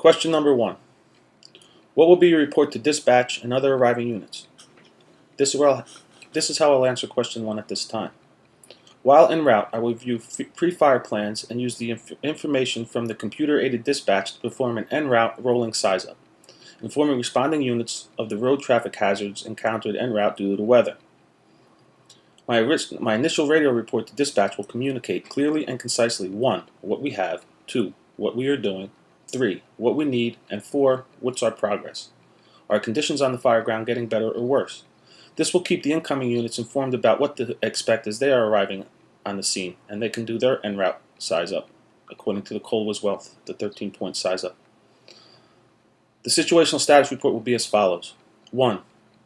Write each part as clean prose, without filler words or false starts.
Question number 1. What will be your report to dispatch and other arriving units? This is how I'll answer question 1 at this time. While en route, I will view pre-fire plans and use the information from the computer-aided dispatch to perform an en route rolling size-up, informing responding units of the road traffic hazards encountered en route due to the weather. My initial radio report to dispatch will communicate clearly and concisely 1. What we have, 2. What we are doing, 3. What we need, and 4. What's our progress. Are conditions on the fire ground getting better or worse? This will keep the incoming units informed about what to expect as they are arriving on the scene, and they can do their en route size up, according to the Colwell's Wealth, the 13-point size up. The situational status report will be as follows. 1.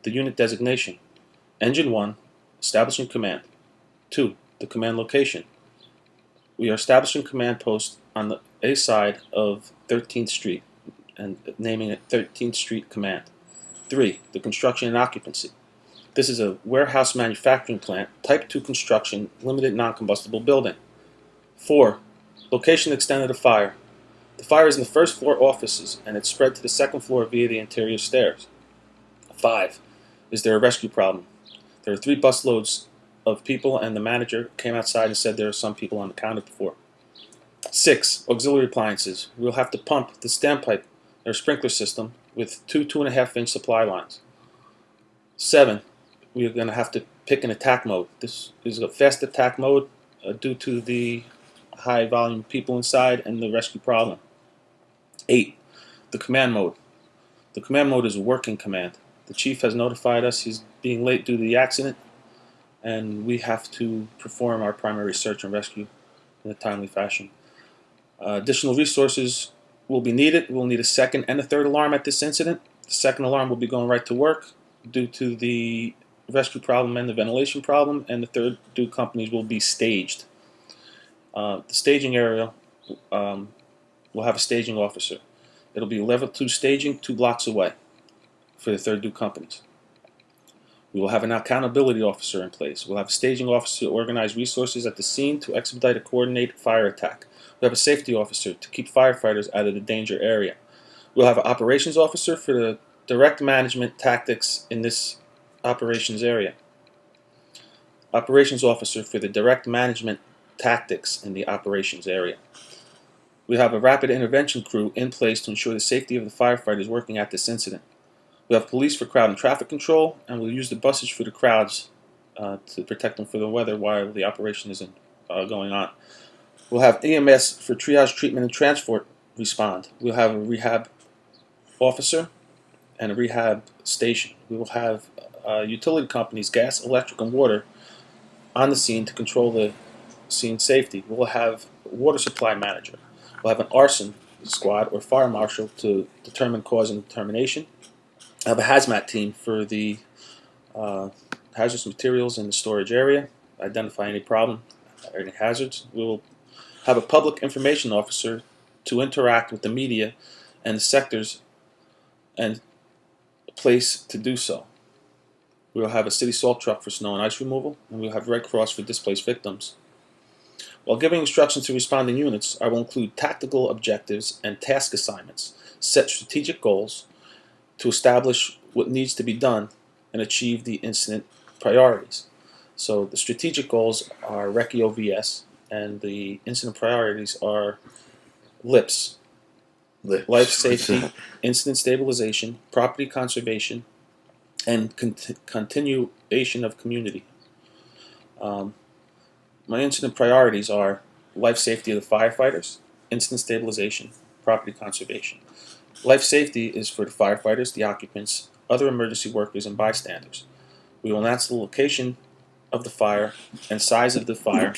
The unit designation. Engine 1, establishing command. 2. The command location. We are establishing command post on the A side of 13th Street and naming it 13th Street Command. 3. The construction and occupancy. This is a warehouse manufacturing plant, type 2 construction, limited non-combustible building. 4. Location extent of the fire. The fire is in the first floor offices and it's spread to the second floor via the interior stairs. 5. Is there a rescue problem? There are 3 busloads of people and the manager came outside and said there are some people unaccounted for. 6. Auxiliary appliances. We'll have to pump the standpipe, or sprinkler system, with 2 2.5-inch supply lines. 7. We are going to have to pick an attack mode. This is a fast attack mode due to the high volume of people inside and the rescue problem. 8. The command mode. The command mode is a working command. The chief has notified us he's being late due to the accident, and we have to perform our primary search and rescue in a timely fashion. Additional resources will be needed. We'll need a second and a third alarm at this incident. The second alarm will be going right to work due to the rescue problem and the ventilation problem, and the third 2 companies will be staged. The staging area will have a staging officer. It'll be level 2 staging 2 blocks away for the third 2 companies. We will have an accountability officer in place. We'll have a staging officer to organize resources at the scene to expedite a coordinated fire attack. We have a safety officer to keep firefighters out of the danger area. We'll have an operations officer for the direct management tactics in this operations area. Operations officer for the direct management tactics in the operations area. We have a rapid intervention crew in place to ensure the safety of the firefighters working at this incident. We have police for crowd and traffic control, and we'll use the buses for the crowds to protect them from the weather while the operation is going on. We'll have EMS for triage, treatment, and transport respond. We'll have a rehab officer and a rehab station. We will have utility companies, gas, electric, and water on the scene to control the scene safety. We'll have a water supply manager. We'll have an arson squad or fire marshal to determine cause and determination. I have a hazmat team for the hazardous materials in the storage area, identify any problem or any hazards. We will have a public information officer to interact with the media and the sectors and a place to do so. We will have a city salt truck for snow and ice removal, and we will have Red Cross for displaced victims. While giving instructions to responding units, I will include tactical objectives and task assignments, set strategic goals to establish what needs to be done and achieve the incident priorities. So the strategic goals are RECI OVS, and the incident priorities are LIPS, life safety, incident stabilization, property conservation, and continuation of community. My incident priorities are life safety of the firefighters, incident stabilization, property conservation. Life safety is for the firefighters, the occupants, other emergency workers, and bystanders. We will announce the location of the fire and size of the fire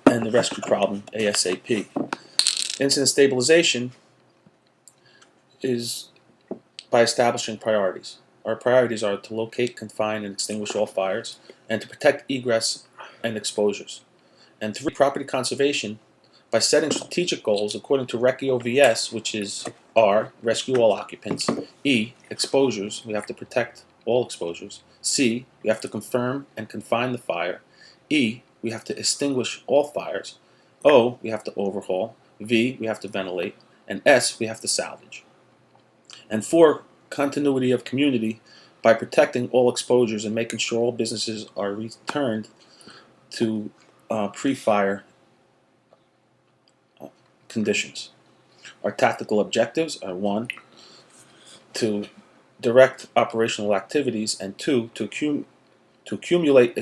and the rescue problem ASAP. Incident stabilization is by establishing priorities. Our priorities are to locate, confine, and extinguish all fires, and to protect egress and exposures. And 3, property conservation, by setting strategic goals according to RECI OVS, which is R, rescue all occupants, E, exposures, we have to protect all exposures, C, we have to confirm and confine the fire, E, we have to extinguish all fires, O, we have to overhaul, V, we have to ventilate, And S, we have to salvage. And 4, continuity of community by protecting all exposures and making sure all businesses are returned to pre-fire conditions. Our tactical objectives are 1, to direct operational activities, and 2, to accumulate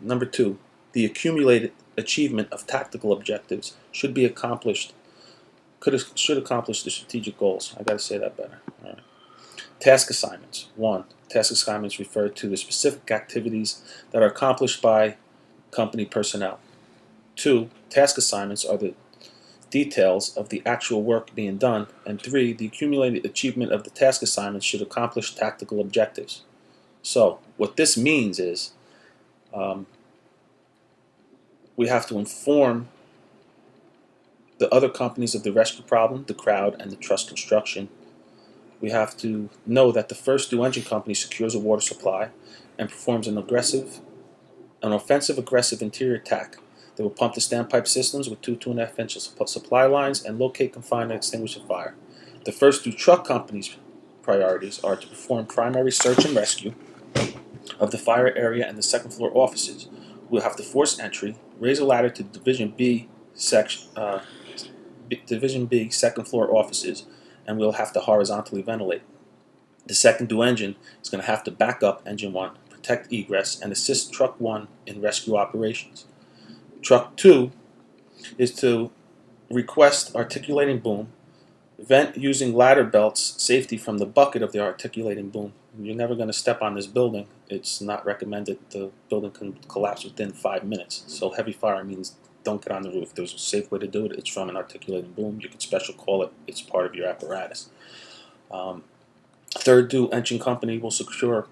number 2, the accumulated achievement of tactical objectives should accomplish the strategic goals. I got to say that better. All right. Task assignments. 1. Task assignments refer to the specific activities that are accomplished by company personnel. 2. Task assignments are the details of the actual work being done. And 3. The accumulated achievement of the task assignments should accomplish tactical objectives. So what this means is we have to inform the other companies of the rescue problem, the crowd, and the truss construction. We have to know that the first due engine company secures a water supply and performs an offensive aggressive interior attack. They will pump the standpipe systems with 2.5 inch supply lines and locate, confine, and extinguish the fire. The first due truck company's priorities are to perform primary search and rescue of the fire area and the second floor offices. We'll have to force entry, raise a ladder to Division B, second floor offices, and we'll have to horizontally ventilate. The second due engine is going to have to back up engine 1, protect egress, and assist truck 1 in rescue operations. Truck 2 is to request articulating boom, vent using ladder belts safety from the bucket of the articulating boom. You're never going to step on this building. It's not recommended. The building can collapse within 5 minutes. So heavy fire means don't get on the roof. There's a safe way to do it. It's from an articulating boom. You can special call it. It's part of your apparatus. Third due engine company will secure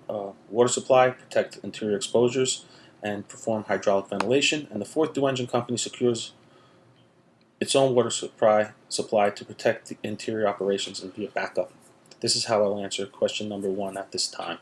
water supply, protect interior exposures, and perform hydraulic ventilation. And the fourth due engine company secures its own water supply to protect the interior operations and be a backup. This is how I'll answer question number 1 at this time.